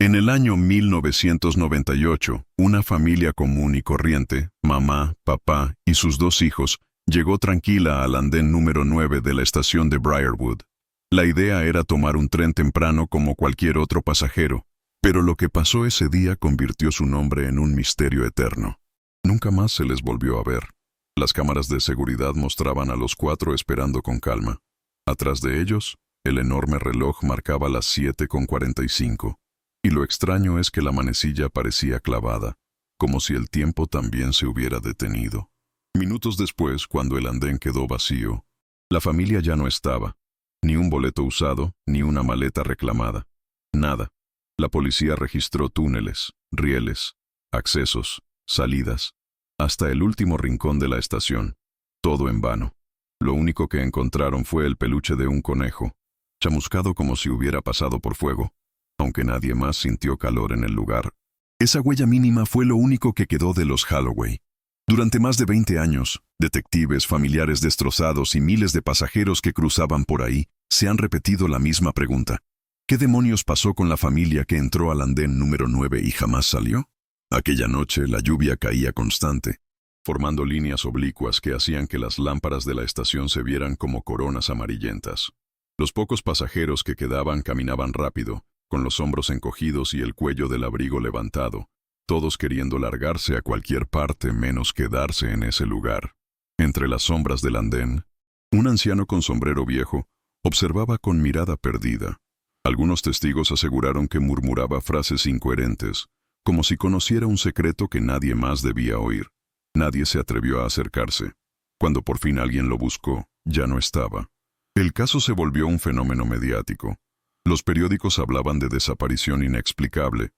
En el año 1998, una familia común y corriente, mamá, papá y sus dos hijos, llegó tranquila al andén número 9 de la estación de Briarwood. La idea era tomar un tren temprano como cualquier otro pasajero, pero lo que pasó ese día convirtió su nombre en un misterio eterno. Nunca más se les volvió a ver. Las cámaras de seguridad mostraban a los cuatro esperando con calma. Atrás de ellos, el enorme reloj marcaba las 7:45. Y lo extraño es que la manecilla parecía clavada, como si el tiempo también se hubiera detenido. Minutos después, cuando el andén quedó vacío, la familia ya no estaba. Ni un boleto usado, ni una maleta reclamada. Nada. La policía registró túneles, rieles, accesos, salidas, hasta el último rincón de la estación. Todo en vano. Lo único que encontraron fue el peluche de un conejo, chamuscado como si hubiera pasado por fuego, aunque nadie más sintió calor en el lugar. Esa huella mínima fue lo único que quedó de los Holloway. Durante más de 20 años, detectives, familiares destrozados y miles de pasajeros que cruzaban por ahí se han repetido la misma pregunta. ¿Qué demonios pasó con la familia que entró al andén número 9 y jamás salió? Aquella noche la lluvia caía constante, formando líneas oblicuas que hacían que las lámparas de la estación se vieran como coronas amarillentas. Los pocos pasajeros que quedaban caminaban rápido, con los hombros encogidos y el cuello del abrigo levantado, todos queriendo largarse a cualquier parte menos quedarse en ese lugar. Entre las sombras del andén, un anciano con sombrero viejo observaba con mirada perdida. Algunos testigos aseguraron que murmuraba frases incoherentes, como si conociera un secreto que nadie más debía oír. Nadie se atrevió a acercarse. Cuando por fin alguien lo buscó, ya no estaba. El caso se volvió un fenómeno mediático. Los periódicos hablaban de desaparición inexplicable,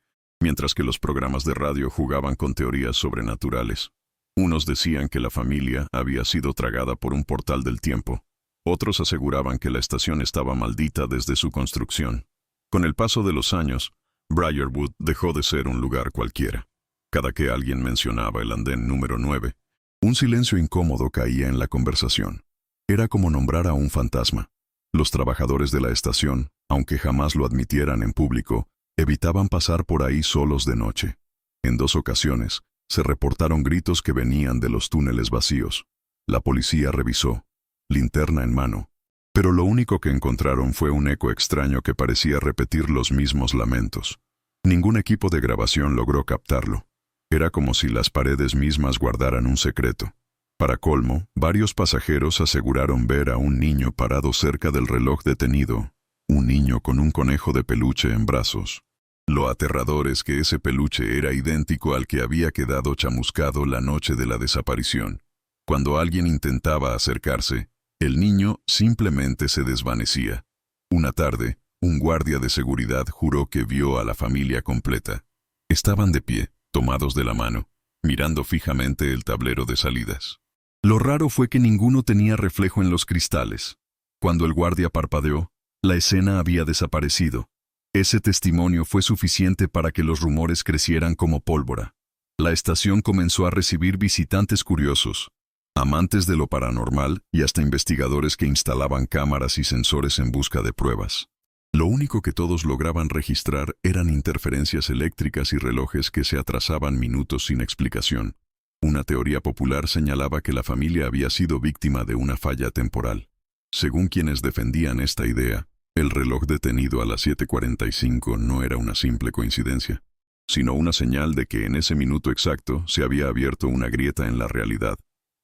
mientras que los programas de radio jugaban con teorías sobrenaturales. Unos decían que la familia había sido tragada por un portal del tiempo. Otros aseguraban que la estación estaba maldita desde su construcción. Con el paso de los años, Briarwood dejó de ser un lugar cualquiera. Cada que alguien mencionaba el andén número 9, un silencio incómodo caía en la conversación. Era como nombrar a un fantasma. Los trabajadores de la estación, aunque jamás lo admitieran en público, evitaban pasar por ahí solos de noche. En 2 ocasiones, se reportaron gritos que venían de los túneles vacíos. La policía revisó, linterna en mano, pero lo único que encontraron fue un eco extraño que parecía repetir los mismos lamentos. Ningún equipo de grabación logró captarlo. Era como si las paredes mismas guardaran un secreto. Para colmo, varios pasajeros aseguraron ver a un niño parado cerca del reloj detenido, un niño con un conejo de peluche en brazos. Lo aterrador es que ese peluche era idéntico al que había quedado chamuscado la noche de la desaparición. Cuando alguien intentaba acercarse, el niño simplemente se desvanecía. Una tarde, un guardia de seguridad juró que vio a la familia completa. Estaban de pie, tomados de la mano, mirando fijamente el tablero de salidas. Lo raro fue que ninguno tenía reflejo en los cristales. Cuando el guardia parpadeó, la escena había desaparecido. Ese testimonio fue suficiente para que los rumores crecieran como pólvora. La estación comenzó a recibir visitantes curiosos, amantes de lo paranormal y hasta investigadores que instalaban cámaras y sensores en busca de pruebas. Lo único que todos lograban registrar eran interferencias eléctricas y relojes que se atrasaban minutos sin explicación. Una teoría popular señalaba que la familia había sido víctima de una falla temporal. Según quienes defendían esta idea, el reloj detenido a las 7:45 no era una simple coincidencia, sino una señal de que en ese minuto exacto se había abierto una grieta en la realidad.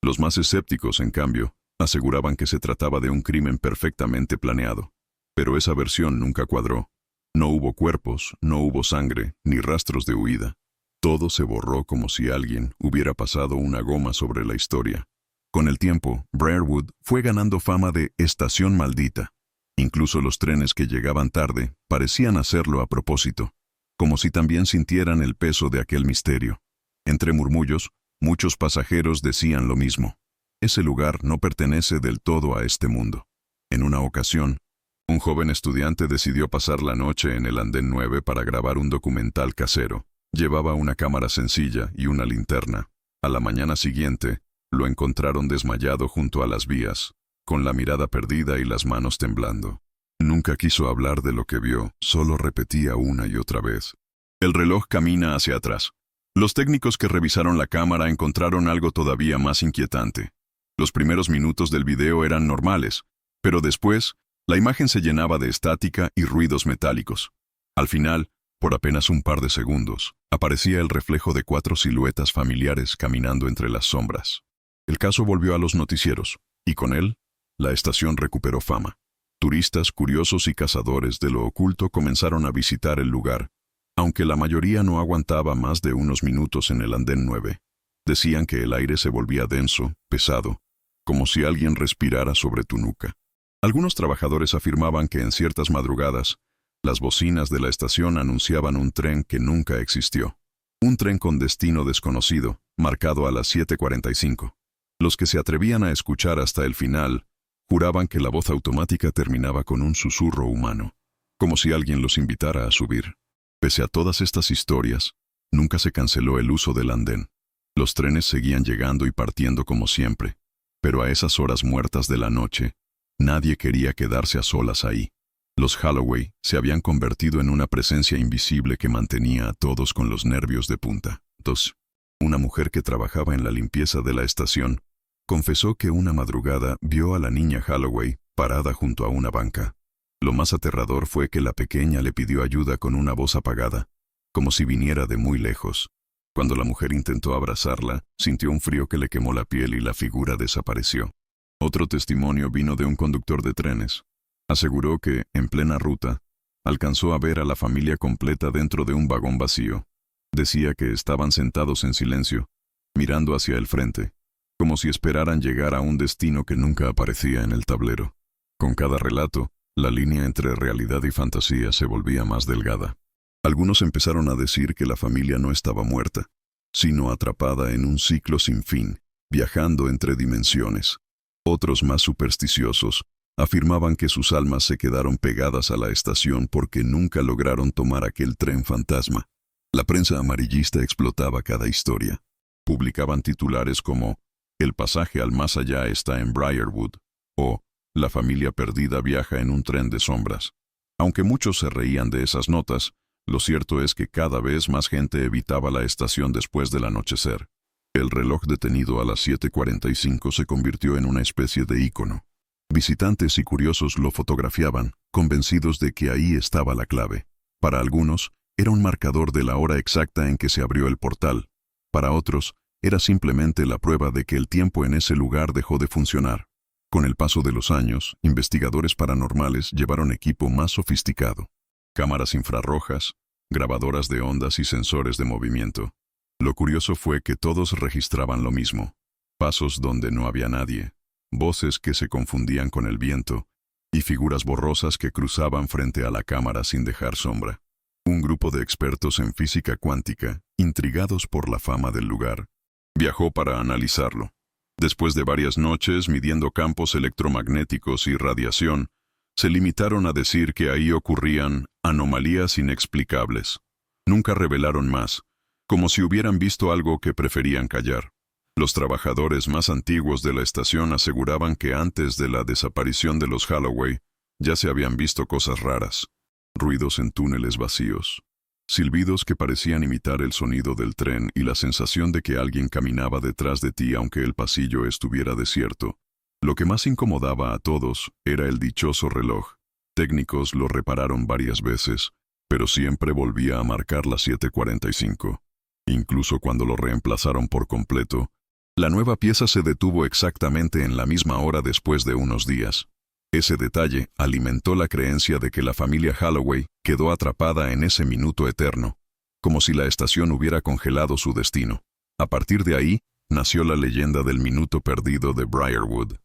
Los más escépticos, en cambio, aseguraban que se trataba de un crimen perfectamente planeado. Pero esa versión nunca cuadró. No hubo cuerpos, no hubo sangre, ni rastros de huida. Todo se borró como si alguien hubiera pasado una goma sobre la historia. Con el tiempo, Briarwood fue ganando fama de estación maldita. Incluso los trenes que llegaban tarde parecían hacerlo a propósito, como si también sintieran el peso de aquel misterio. Entre murmullos, muchos pasajeros decían lo mismo. Ese lugar no pertenece del todo a este mundo. En una ocasión, un joven estudiante decidió pasar la noche en el andén 9 para grabar un documental casero. Llevaba una cámara sencilla y una linterna. A la mañana siguiente, lo encontraron desmayado junto a las vías, con la mirada perdida y las manos temblando. Nunca quiso hablar de lo que vio, solo repetía una y otra vez: El reloj camina hacia atrás. Los técnicos que revisaron la cámara encontraron algo todavía más inquietante. Los primeros minutos del video eran normales, pero después, la imagen se llenaba de estática y ruidos metálicos. Al final, por apenas un par de segundos, aparecía el reflejo de 4 siluetas familiares caminando entre las sombras. El caso volvió a los noticieros, y con él, la estación recuperó fama. Turistas, curiosos y cazadores de lo oculto comenzaron a visitar el lugar, aunque la mayoría no aguantaba más de unos minutos en el andén 9. Decían que el aire se volvía denso, pesado, como si alguien respirara sobre tu nuca. Algunos trabajadores afirmaban que en ciertas madrugadas, las bocinas de la estación anunciaban un tren que nunca existió. Un tren con destino desconocido, marcado a las 7:45. Los que se atrevían a escuchar hasta el final, juraban que la voz automática terminaba con un susurro humano, como si alguien los invitara a subir. Pese a todas estas historias, nunca se canceló el uso del andén. Los trenes seguían llegando y partiendo como siempre, pero a esas horas muertas de la noche, nadie quería quedarse a solas ahí. Los Holloway se habían convertido en una presencia invisible que mantenía a todos con los nervios de punta. 2. Una mujer que trabajaba en la limpieza de la estación confesó que una madrugada vio a la niña Holloway parada junto a una banca. Lo más aterrador fue que la pequeña le pidió ayuda con una voz apagada, como si viniera de muy lejos. Cuando la mujer intentó abrazarla, sintió un frío que le quemó la piel y la figura desapareció. Otro testimonio vino de un conductor de trenes. Aseguró que, en plena ruta, alcanzó a ver a la familia completa dentro de un vagón vacío. Decía que estaban sentados en silencio, mirando hacia el frente, como si esperaran llegar a un destino que nunca aparecía en el tablero. Con cada relato, la línea entre realidad y fantasía se volvía más delgada. Algunos empezaron a decir que la familia no estaba muerta, sino atrapada en un ciclo sin fin, viajando entre dimensiones. Otros más supersticiosos afirmaban que sus almas se quedaron pegadas a la estación porque nunca lograron tomar aquel tren fantasma. La prensa amarillista explotaba cada historia. Publicaban titulares como «El pasaje al más allá está en Briarwood» o «La familia perdida viaja en un tren de sombras». Aunque muchos se reían de esas notas, lo cierto es que cada vez más gente evitaba la estación después del anochecer. El reloj detenido a las 7:45 se convirtió en una especie de ícono. Visitantes y curiosos lo fotografiaban, convencidos de que ahí estaba la clave. Para algunos, era un marcador de la hora exacta en que se abrió el portal. Para otros, era simplemente la prueba de que el tiempo en ese lugar dejó de funcionar. Con el paso de los años, investigadores paranormales llevaron equipo más sofisticado. Cámaras infrarrojas, grabadoras de ondas y sensores de movimiento. Lo curioso fue que todos registraban lo mismo. Pasos donde no había nadie, voces que se confundían con el viento, y figuras borrosas que cruzaban frente a la cámara sin dejar sombra. Un grupo de expertos en física cuántica, intrigados por la fama del lugar, viajó para analizarlo. Después de varias noches midiendo campos electromagnéticos y radiación, se limitaron a decir que ahí ocurrían anomalías inexplicables. Nunca revelaron más, como si hubieran visto algo que preferían callar. Los trabajadores más antiguos de la estación aseguraban que antes de la desaparición de los Holloway ya se habían visto cosas raras. Ruidos en túneles vacíos, silbidos que parecían imitar el sonido del tren y la sensación de que alguien caminaba detrás de ti aunque el pasillo estuviera desierto. Lo que más incomodaba a todos era el dichoso reloj. Técnicos lo repararon varias veces, pero siempre volvía a marcar las 7:45. Incluso cuando lo reemplazaron por completo, la nueva pieza se detuvo exactamente en la misma hora después de unos días. Ese detalle alimentó la creencia de que la familia Holloway quedó atrapada en ese minuto eterno, como si la estación hubiera congelado su destino. A partir de ahí, nació la leyenda del minuto perdido de Briarwood.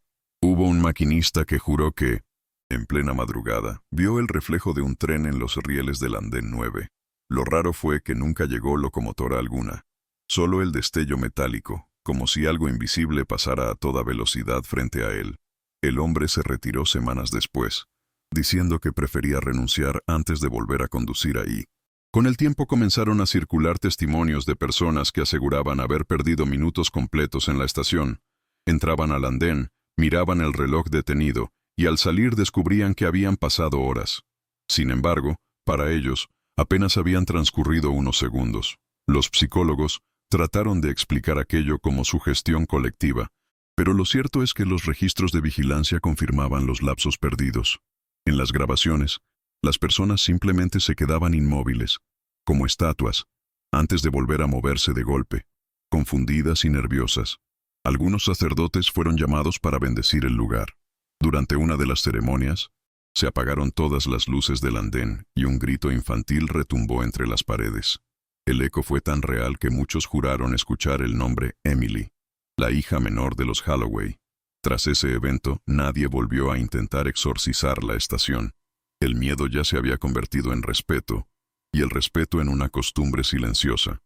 Hubo un maquinista que juró que, en plena madrugada, vio el reflejo de un tren en los rieles del andén 9. Lo raro fue que nunca llegó locomotora alguna, solo el destello metálico, como si algo invisible pasara a toda velocidad frente a él. El hombre se retiró semanas después, diciendo que prefería renunciar antes de volver a conducir ahí. Con el tiempo comenzaron a circular testimonios de personas que aseguraban haber perdido minutos completos en la estación. Entraban al andén, miraban el reloj detenido, y al salir descubrían que habían pasado horas. Sin embargo, para ellos, Apenas habían transcurrido unos segundos. Los psicólogos trataron de explicar aquello como sugestión colectiva, pero lo cierto es que los registros de vigilancia confirmaban los lapsos perdidos. En las grabaciones, las personas simplemente se quedaban inmóviles, como estatuas, antes de volver a moverse de golpe, confundidas y nerviosas. Algunos sacerdotes fueron llamados para bendecir el lugar. Durante una de las ceremonias, se apagaron todas las luces del andén y un grito infantil retumbó entre las paredes. El eco fue tan real que muchos juraron escuchar el nombre Emily, la hija menor de los Holloway. Tras ese evento, nadie volvió a intentar exorcizar la estación. El miedo ya se había convertido en respeto, y el respeto en una costumbre silenciosa.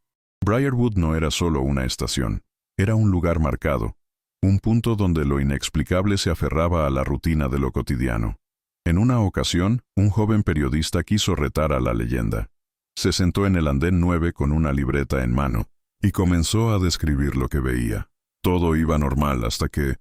Briarwood no era solo una estación, era un lugar marcado, un punto donde lo inexplicable se aferraba a la rutina de lo cotidiano. En una ocasión, un joven periodista quiso retar a la leyenda. Se sentó en el andén 9 con una libreta en mano y comenzó a describir lo que veía. Todo iba normal hasta que,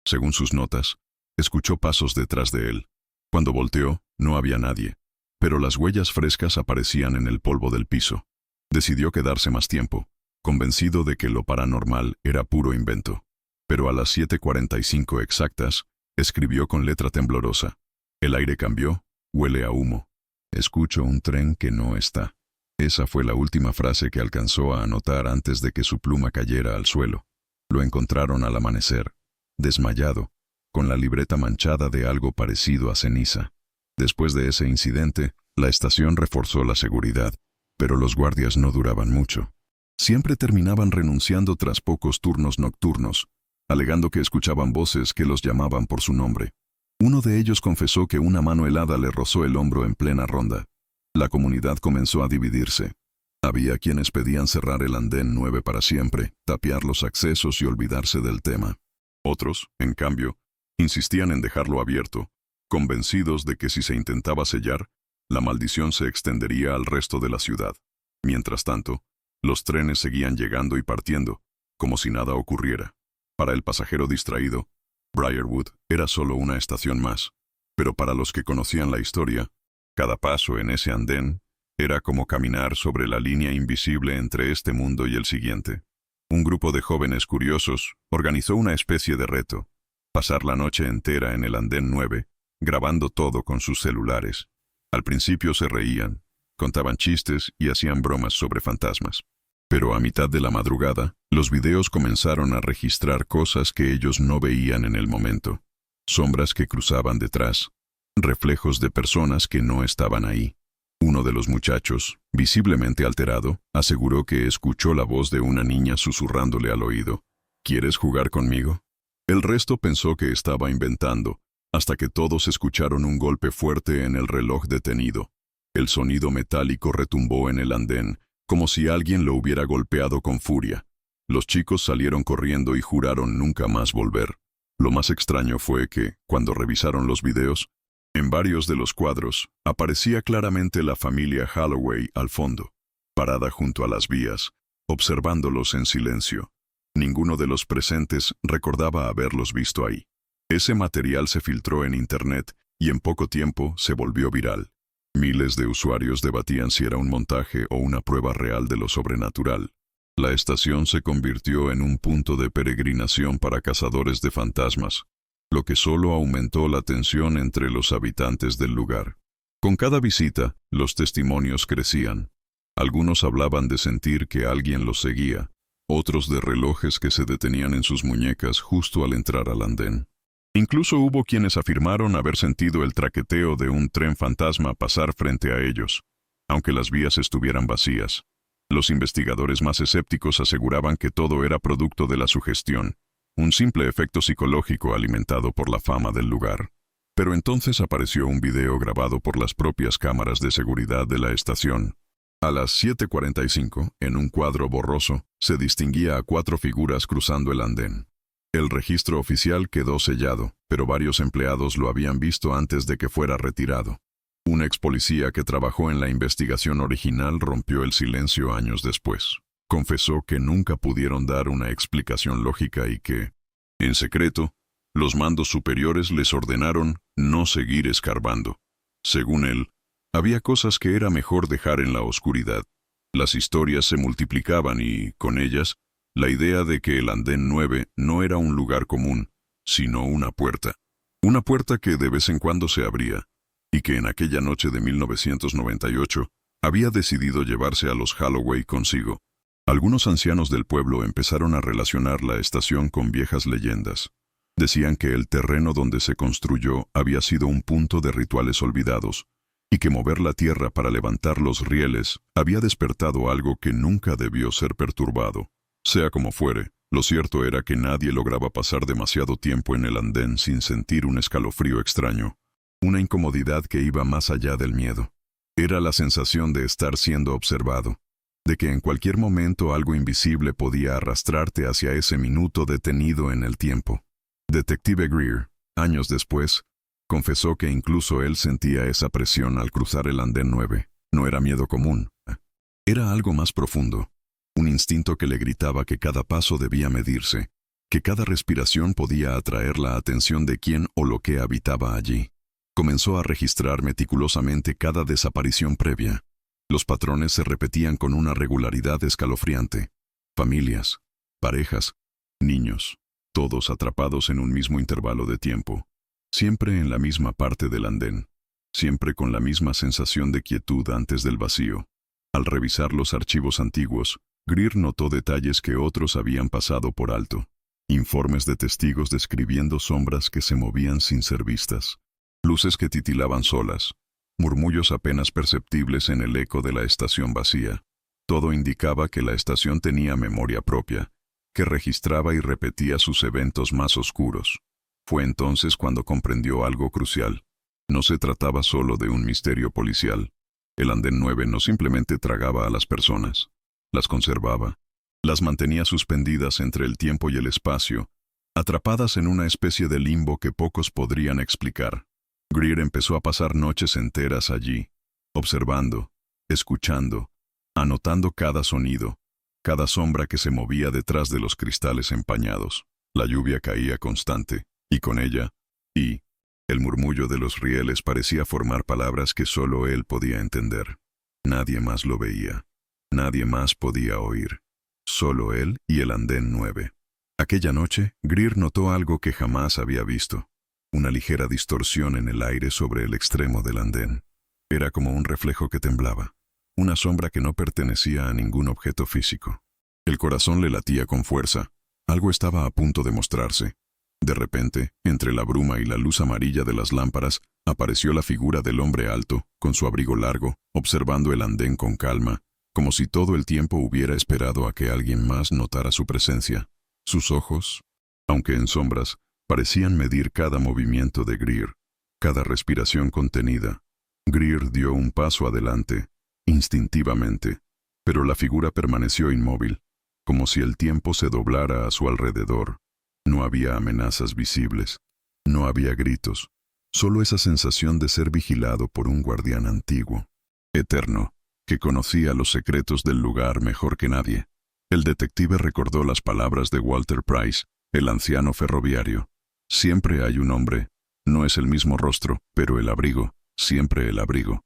según sus notas, escuchó pasos detrás de él. Cuando volteó, no había nadie, pero las huellas frescas aparecían en el polvo del piso. Decidió quedarse más tiempo, convencido de que lo paranormal era puro invento. Pero a las 7:45 exactas, escribió con letra temblorosa: el aire cambió, huele a humo. Escucho un tren que no está. Esa fue la última frase que alcanzó a anotar antes de que su pluma cayera al suelo. Lo encontraron al amanecer, desmayado, con la libreta manchada de algo parecido a ceniza. Después de ese incidente, la estación reforzó la seguridad, pero los guardias no duraban mucho. Siempre terminaban renunciando tras pocos turnos nocturnos, alegando que escuchaban voces que los llamaban por su nombre. Uno de ellos confesó que una mano helada le rozó el hombro en plena ronda. La comunidad comenzó a dividirse. Había quienes pedían cerrar el andén 9 para siempre, tapiar los accesos y olvidarse del tema. Otros, en cambio, insistían en dejarlo abierto, convencidos de que si se intentaba sellar, la maldición se extendería al resto de la ciudad. Mientras tanto, los trenes seguían llegando y partiendo, como si nada ocurriera. Para el pasajero distraído, Briarwood era solo una estación más, pero para los que conocían la historia, cada paso en ese andén era como caminar sobre la línea invisible entre este mundo y el siguiente. Un grupo de jóvenes curiosos organizó una especie de reto: pasar la noche entera en el andén 9, grabando todo con sus celulares. Al principio se reían, contaban chistes y hacían bromas sobre fantasmas. Pero a mitad de la madrugada, los videos comenzaron a registrar cosas que ellos no veían en el momento. Sombras que cruzaban detrás, reflejos de personas que no estaban ahí. Uno de los muchachos, visiblemente alterado, aseguró que escuchó la voz de una niña susurrándole al oído: ¿quieres jugar conmigo? El resto pensó que estaba inventando, hasta que todos escucharon un golpe fuerte en el reloj detenido. El sonido metálico retumbó en el andén, como si alguien lo hubiera golpeado con furia. Los chicos salieron corriendo y juraron nunca más volver. Lo más extraño fue que, cuando revisaron los videos, en varios de los cuadros aparecía claramente la familia Holloway al fondo, parada junto a las vías, observándolos en silencio. Ninguno de los presentes recordaba haberlos visto ahí. Ese material se filtró en Internet y en poco tiempo se volvió viral. Miles de usuarios debatían si era un montaje o una prueba real de lo sobrenatural. La estación se convirtió en un punto de peregrinación para cazadores de fantasmas, lo que solo aumentó la tensión entre los habitantes del lugar. Con cada visita, los testimonios crecían. Algunos hablaban de sentir que alguien los seguía, otros de relojes que se detenían en sus muñecas justo al entrar al andén. Incluso hubo quienes afirmaron haber sentido el traqueteo de un tren fantasma pasar frente a ellos, aunque las vías estuvieran vacías. Los investigadores más escépticos aseguraban que todo era producto de la sugestión, un simple efecto psicológico alimentado por la fama del lugar. Pero entonces apareció un video grabado por las propias cámaras de seguridad de la estación. A las 7:45, en un cuadro borroso, se distinguía a 4 figuras cruzando el andén. El registro oficial quedó sellado, pero varios empleados lo habían visto antes de que fuera retirado. Un ex policía que trabajó en la investigación original rompió el silencio años después. Confesó que nunca pudieron dar una explicación lógica y que, en secreto, los mandos superiores les ordenaron no seguir escarbando. Según él, Había cosas que era mejor dejar en la oscuridad. Las historias se multiplicaban y, con ellas, la idea de que el andén 9 no era un lugar común, sino una puerta. Una puerta que de vez en cuando se abría, y que en aquella noche de 1998 había decidido llevarse a los Holloway consigo. Algunos ancianos del pueblo empezaron a relacionar la estación con viejas leyendas. Decían que el terreno donde se construyó había sido un punto de rituales olvidados, y que mover la tierra para levantar los rieles había despertado algo que nunca debió ser perturbado. Sea como fuere, lo cierto era que nadie lograba pasar demasiado tiempo en el andén sin sentir un escalofrío extraño, una incomodidad que iba más allá del miedo. Era la sensación de estar siendo observado, de que en cualquier momento algo invisible podía arrastrarte hacia ese minuto detenido en el tiempo. Detective Greer, años después, confesó que incluso él sentía esa presión al cruzar el andén 9. No era miedo común. Era algo más profundo. Un instinto que le gritaba que cada paso debía medirse, que cada respiración podía atraer la atención de quien o lo que habitaba allí. Comenzó a registrar meticulosamente cada desaparición previa. Los patrones se repetían con una regularidad escalofriante. Familias, parejas, niños, todos atrapados en un mismo intervalo de tiempo. Siempre en la misma parte del andén, siempre con la misma sensación de quietud antes del vacío. Al revisar los archivos antiguos, Greer notó detalles que otros habían pasado por alto. Informes de testigos describiendo sombras que se movían sin ser vistas. Luces que titilaban solas. Murmullos apenas perceptibles en el eco de la estación vacía. Todo indicaba que la estación tenía memoria propia, que registraba y repetía sus eventos más oscuros. Fue entonces cuando comprendió algo crucial. No se trataba solo de un misterio policial. El andén 9 no simplemente tragaba a las personas. Las conservaba. Las mantenía suspendidas entre el tiempo y el espacio, atrapadas en una especie de limbo que pocos podrían explicar. Greer empezó a pasar noches enteras allí, observando, escuchando, anotando cada sonido, cada sombra que se movía detrás de los cristales empañados. La lluvia caía constante, y con ella, el murmullo de los rieles parecía formar palabras que solo él podía entender. Nadie más lo veía. Nadie más podía oír. Solo él y el andén 9. Aquella noche, Greer notó algo que jamás había visto. Una ligera distorsión en el aire sobre el extremo del andén. Era como un reflejo que temblaba. Una sombra que no pertenecía a ningún objeto físico. El corazón le latía con fuerza. Algo estaba a punto de mostrarse. De repente, entre la bruma y la luz amarilla de las lámparas, apareció la figura del hombre alto, con su abrigo largo, observando el andén con calma, como si todo el tiempo hubiera esperado a que alguien más notara su presencia. Sus ojos, aunque en sombras, parecían medir cada movimiento de Greer, cada respiración contenida. Greer dio un paso adelante, instintivamente, pero la figura permaneció inmóvil, como si el tiempo se doblara a su alrededor. No había amenazas visibles, no había gritos, solo esa sensación de ser vigilado por un guardián antiguo, eterno, que conocía los secretos del lugar mejor que nadie. El detective recordó las palabras de Walter Price, el anciano ferroviario. Siempre hay un hombre, no es el mismo rostro, pero el abrigo, siempre el abrigo.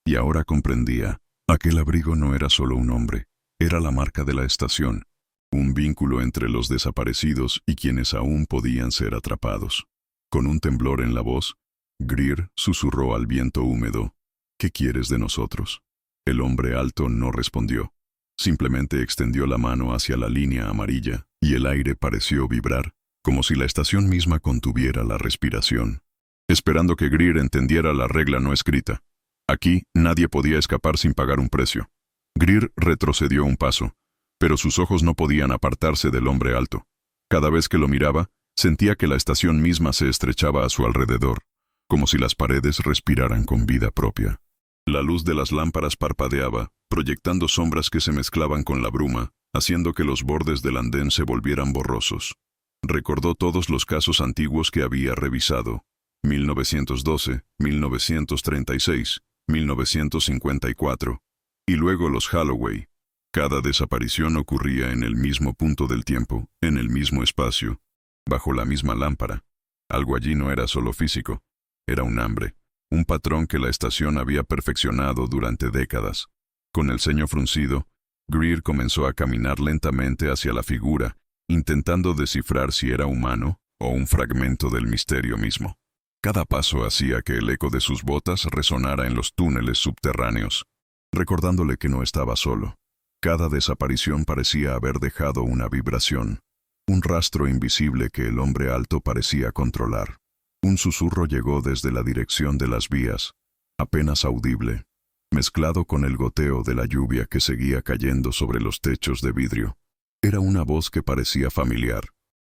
Y ahora comprendía, aquel abrigo no era solo un hombre, era la marca de la estación, un vínculo entre los desaparecidos y quienes aún podían ser atrapados. Con un temblor en la voz, Greer susurró al viento húmedo, ¿qué quieres de nosotros? El hombre alto no respondió. Simplemente extendió la mano hacia la línea amarilla, y el aire pareció vibrar, como si la estación misma contuviera la respiración, esperando que Greer entendiera la regla no escrita. Aquí, nadie podía escapar sin pagar un precio. Greer retrocedió un paso, pero sus ojos no podían apartarse del hombre alto. Cada vez que lo miraba, sentía que la estación misma se estrechaba a su alrededor, como si las paredes respiraran con vida propia. La luz de las lámparas parpadeaba, proyectando sombras que se mezclaban con la bruma, haciendo que los bordes del andén se volvieran borrosos. Recordó todos los casos antiguos que había revisado. 1912, 1936, 1954. Y luego los Holloway. Cada desaparición ocurría en el mismo punto del tiempo, en el mismo espacio, bajo la misma lámpara. Algo allí no era solo físico. Era un hambre, un patrón que la estación había perfeccionado durante décadas. Con el ceño fruncido, Greer comenzó a caminar lentamente hacia la figura, intentando descifrar si era humano o un fragmento del misterio mismo. Cada paso hacía que el eco de sus botas resonara en los túneles subterráneos, recordándole que no estaba solo. Cada desaparición parecía haber dejado una vibración, un rastro invisible que el hombre alto parecía controlar. Un susurro llegó desde la dirección de las vías, apenas audible, mezclado con el goteo de la lluvia que seguía cayendo sobre los techos de vidrio. Era una voz que parecía familiar,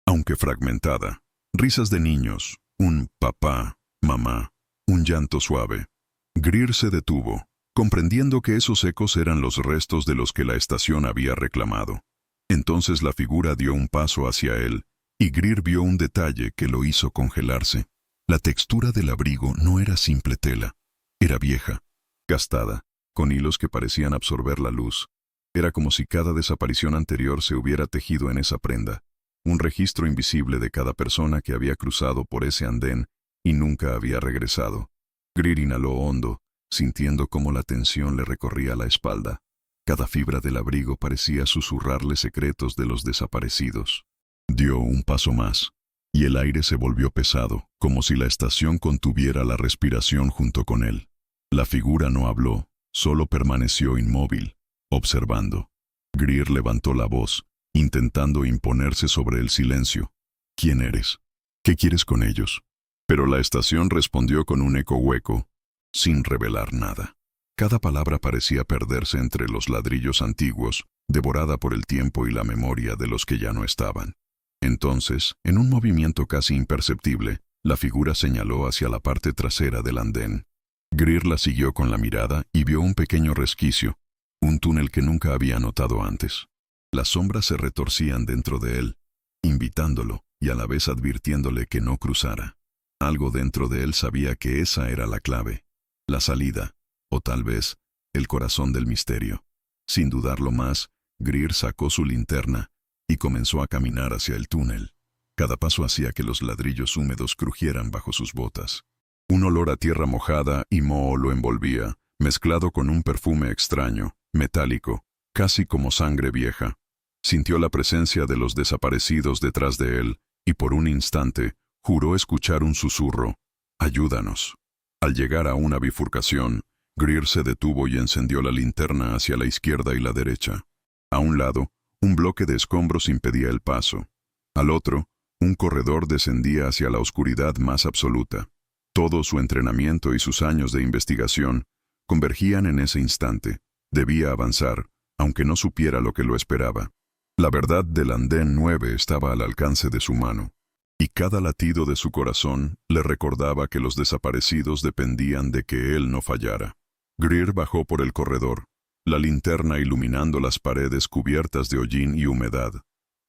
aunque fragmentada. Risas de niños, un papá, mamá, un llanto suave. Greer se detuvo, comprendiendo que esos ecos eran los restos de los que la estación había reclamado. Entonces la figura dio un paso hacia él, y Greer vio un detalle que lo hizo congelarse. La textura del abrigo no era simple tela. Era vieja, gastada, con hilos que parecían absorber la luz. Era como si cada desaparición anterior se hubiera tejido en esa prenda, un registro invisible de cada persona que había cruzado por ese andén y nunca había regresado. Greer inhaló hondo, sintiendo cómo la tensión le recorría la espalda. Cada fibra del abrigo parecía susurrarle secretos de los desaparecidos. Dio un paso más, y el aire se volvió pesado, como si la estación contuviera la respiración junto con él. La figura no habló, solo permaneció inmóvil, observando. Greer levantó la voz, intentando imponerse sobre el silencio. ¿Quién eres? ¿Qué quieres con ellos? Pero la estación respondió con un eco hueco, sin revelar nada. Cada palabra parecía perderse entre los ladrillos antiguos, devorada por el tiempo y la memoria de los que ya no estaban. Entonces, en un movimiento casi imperceptible, la figura señaló hacia la parte trasera del andén. Greer la siguió con la mirada y vio un pequeño resquicio, un túnel que nunca había notado antes. Las sombras se retorcían dentro de él, invitándolo y a la vez advirtiéndole que no cruzara. Algo dentro de él sabía que esa era la clave, la salida, o tal vez, el corazón del misterio. Sin dudarlo más, Greer sacó su linterna y comenzó a caminar hacia el túnel. Cada paso hacía que los ladrillos húmedos crujieran bajo sus botas. Un olor a tierra mojada y moho lo envolvía, mezclado con un perfume extraño, metálico, casi como sangre vieja. Sintió la presencia de los desaparecidos detrás de él, y por un instante, juró escuchar un susurro: «Ayúdanos». Al llegar a una bifurcación, Greer se detuvo y encendió la linterna hacia la izquierda y la derecha. A un lado, un bloque de escombros impedía el paso. Al otro, un corredor descendía hacia la oscuridad más absoluta. Todo su entrenamiento y sus años de investigación convergían en ese instante. Debía avanzar, aunque no supiera lo que lo esperaba. La verdad del andén 9 estaba al alcance de su mano, y cada latido de su corazón le recordaba que los desaparecidos dependían de que él no fallara. Greer bajó por el corredor, la linterna iluminando las paredes cubiertas de hollín y humedad.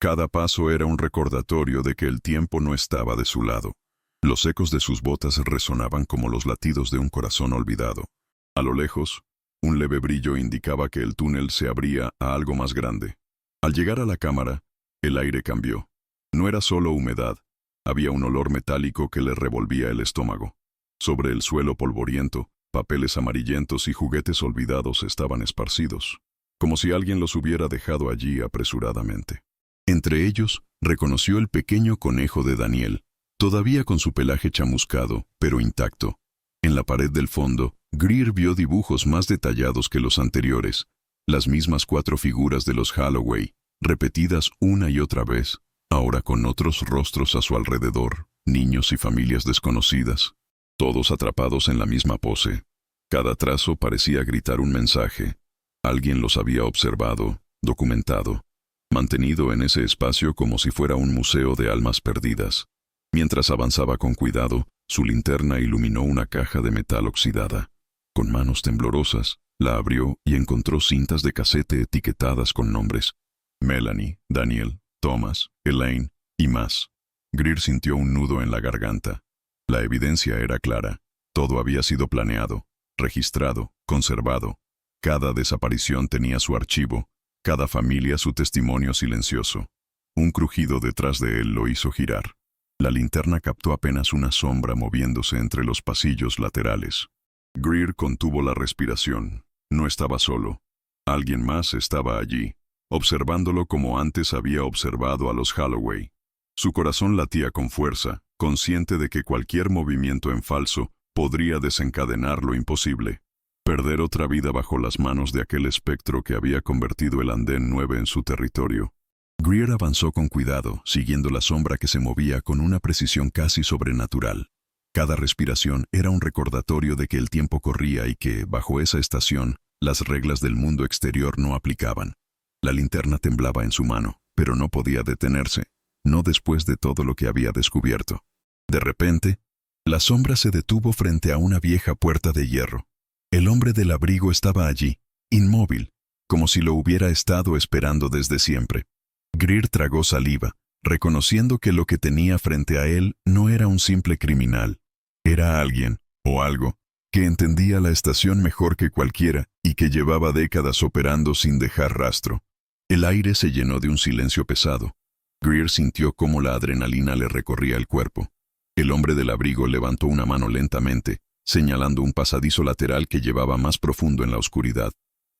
Cada paso era un recordatorio de que el tiempo no estaba de su lado. Los ecos de sus botas resonaban como los latidos de un corazón olvidado. A lo lejos, un leve brillo indicaba que el túnel se abría a algo más grande. Al llegar a la cámara, el aire cambió. No era solo humedad, había un olor metálico que le revolvía el estómago. Sobre el suelo polvoriento, papeles amarillentos y juguetes olvidados estaban esparcidos, como si alguien los hubiera dejado allí apresuradamente. Entre ellos, reconoció el pequeño conejo de Daniel, todavía con su pelaje chamuscado, pero intacto. En la pared del fondo, Greer vio dibujos más detallados que los anteriores, las mismas 4 figuras de los Holloway, repetidas una y otra vez, ahora con otros rostros a su alrededor, niños y familias desconocidas, todos atrapados en la misma pose. Cada trazo parecía gritar un mensaje. Alguien los había observado, documentado, mantenido en ese espacio como si fuera un museo de almas perdidas. Mientras avanzaba con cuidado, su linterna iluminó una caja de metal oxidada. Con manos temblorosas, la abrió y encontró cintas de casete etiquetadas con nombres: Melanie, Daniel, Thomas, Elaine y más. Greer sintió un nudo en la garganta. La evidencia era clara. Todo había sido planeado, registrado, conservado. Cada desaparición tenía su archivo, cada familia su testimonio silencioso. Un crujido detrás de él lo hizo girar. La linterna captó apenas una sombra moviéndose entre los pasillos laterales. Greer contuvo la respiración. No estaba solo. Alguien más estaba allí, observándolo como antes había observado a los Holloway. Su corazón latía con fuerza, consciente de que cualquier movimiento en falso podría desencadenar lo imposible. Perder otra vida bajo las manos de aquel espectro que había convertido el andén 9 en su territorio. Greer avanzó con cuidado, siguiendo la sombra que se movía con una precisión casi sobrenatural. Cada respiración era un recordatorio de que el tiempo corría y que, bajo esa estación, las reglas del mundo exterior no aplicaban. La linterna temblaba en su mano, pero no podía detenerse, no después de todo lo que había descubierto. De repente, la sombra se detuvo frente a una vieja puerta de hierro. El hombre del abrigo estaba allí, inmóvil, como si lo hubiera estado esperando desde siempre. Greer tragó saliva, reconociendo que lo que tenía frente a él no era un simple criminal. Era alguien, o algo, que entendía la estación mejor que cualquiera y que llevaba décadas operando sin dejar rastro. El aire se llenó de un silencio pesado. Greer sintió cómo la adrenalina le recorría el cuerpo. El hombre del abrigo levantó una mano lentamente, señalando un pasadizo lateral que llevaba más profundo en la oscuridad.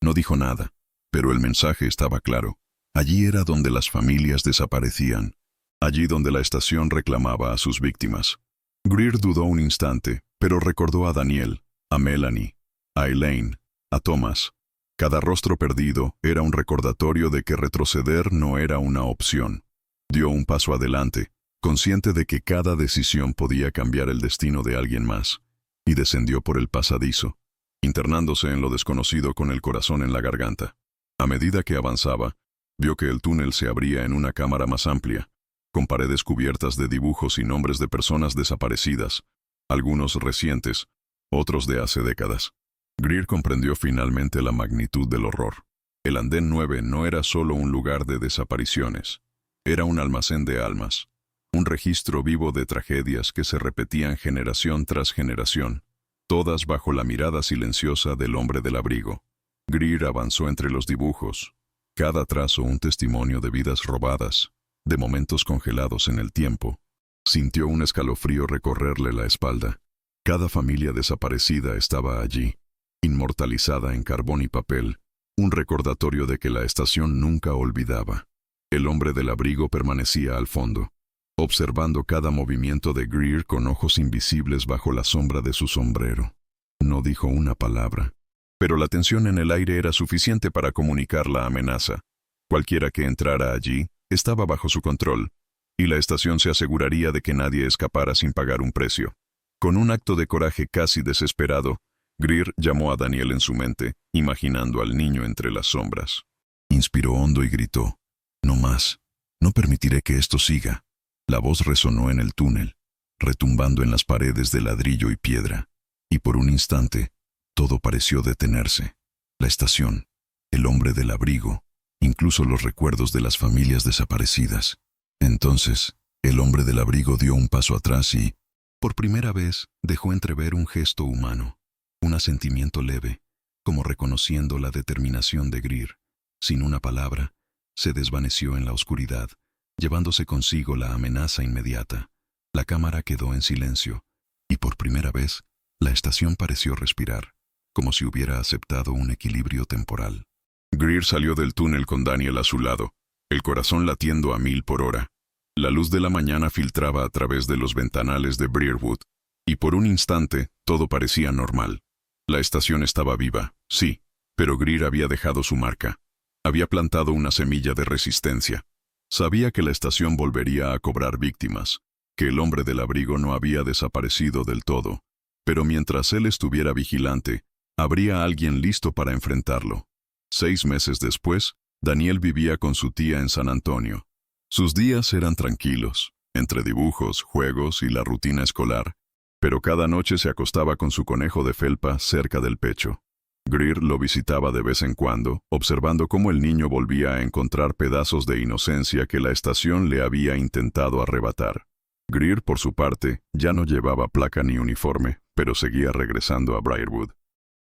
No dijo nada, pero el mensaje estaba claro. Allí era donde las familias desaparecían. Allí donde la estación reclamaba a sus víctimas. Greer dudó un instante, pero recordó a Daniel, a Melanie, a Elaine, a Thomas. Cada rostro perdido era un recordatorio de que retroceder no era una opción. Dio un paso adelante, consciente de que cada decisión podía cambiar el destino de alguien más, y descendió por el pasadizo, internándose en lo desconocido con el corazón en la garganta. A medida que avanzaba, vio que el túnel se abría en una cámara más amplia, con paredes cubiertas de dibujos y nombres de personas desaparecidas, algunos recientes, otros de hace décadas. Greer comprendió finalmente la magnitud del horror. El andén 9 no era solo un lugar de desapariciones, era un almacén de almas, un registro vivo de tragedias que se repetían generación tras generación, todas bajo la mirada silenciosa del hombre del abrigo. Greer avanzó entre los dibujos, cada trazo un testimonio de vidas robadas, de momentos congelados en el tiempo. Sintió un escalofrío recorrerle la espalda. Cada familia desaparecida estaba allí, inmortalizada en carbón y papel, un recordatorio de que la estación nunca olvidaba. El hombre del abrigo permanecía al fondo, observando cada movimiento de Greer con ojos invisibles bajo la sombra de su sombrero. No dijo una palabra, pero la tensión en el aire era suficiente para comunicar la amenaza. Cualquiera que entrara allí estaba bajo su control, y la estación se aseguraría de que nadie escapara sin pagar un precio. Con un acto de coraje casi desesperado, Greer llamó a Daniel en su mente, imaginando al niño entre las sombras. Inspiró hondo y gritó, «No más, no permitiré que esto siga». La voz resonó en el túnel, retumbando en las paredes de ladrillo y piedra, y por un instante, todo pareció detenerse. La estación, el hombre del abrigo, incluso los recuerdos de las familias desaparecidas. Entonces, el hombre del abrigo dio un paso atrás y, por primera vez, dejó entrever un gesto humano, un asentimiento leve, como reconociendo la determinación de Greer. Sin una palabra, se desvaneció en la oscuridad, llevándose consigo la amenaza inmediata. La cámara quedó en silencio, y por primera vez, la estación pareció respirar, como si hubiera aceptado un equilibrio temporal. Greer salió del túnel con Daniel a su lado, el corazón latiendo a 1000 por hora. La luz de la mañana filtraba a través de los ventanales de Briarwood, y por un instante todo parecía normal. La estación estaba viva, sí, pero Greer había dejado su marca. Había plantado una semilla de resistencia. Sabía que la estación volvería a cobrar víctimas, que el hombre del abrigo no había desaparecido del todo, pero mientras él estuviera vigilante, habría alguien listo para enfrentarlo. 6 meses después, Daniel vivía con su tía en San Antonio. Sus días eran tranquilos, entre dibujos, juegos y la rutina escolar, pero cada noche se acostaba con su conejo de felpa cerca del pecho. Greer lo visitaba de vez en cuando, observando cómo el niño volvía a encontrar pedazos de inocencia que la estación le había intentado arrebatar. Greer, por su parte, ya no llevaba placa ni uniforme, pero seguía regresando a Briarwood.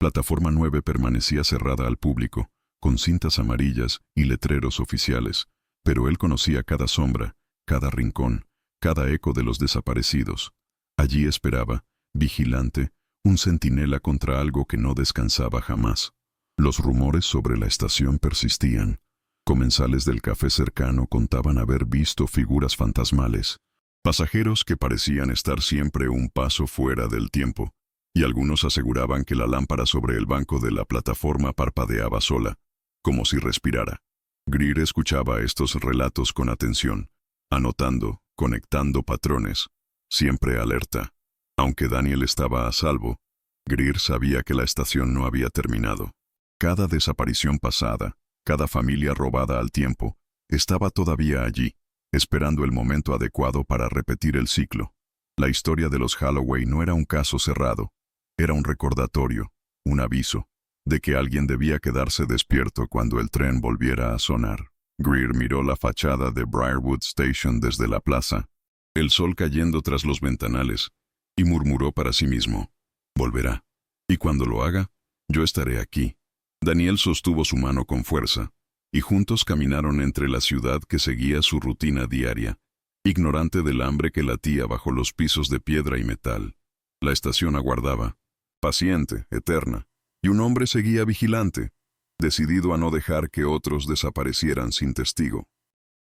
Plataforma 9 permanecía cerrada al público, con cintas amarillas y letreros oficiales, pero él conocía cada sombra, cada rincón, cada eco de los desaparecidos. Allí esperaba, vigilante, un centinela contra algo que no descansaba jamás. Los rumores sobre la estación persistían. Comensales del café cercano contaban haber visto figuras fantasmales, pasajeros que parecían estar siempre un paso fuera del tiempo, y algunos aseguraban que la lámpara sobre el banco de la plataforma parpadeaba sola, como si respirara. Greer escuchaba estos relatos con atención, anotando, conectando patrones, siempre alerta. Aunque Daniel estaba a salvo, Greer sabía que la estación no había terminado. Cada desaparición pasada, cada familia robada al tiempo, estaba todavía allí, esperando el momento adecuado para repetir el ciclo. La historia de los Holloway no era un caso cerrado, era un recordatorio, un aviso, de que alguien debía quedarse despierto cuando el tren volviera a sonar. Greer miró la fachada de Briarwood Station desde la plaza, el sol cayendo tras los ventanales, y murmuró para sí mismo, «Volverá. Y cuando lo haga, yo estaré aquí». Daniel sostuvo su mano con fuerza, y juntos caminaron entre la ciudad que seguía su rutina diaria, ignorante del hambre que latía bajo los pisos de piedra y metal. La estación aguardaba, paciente, eterna, y un hombre seguía vigilante, decidido a no dejar que otros desaparecieran sin testigo.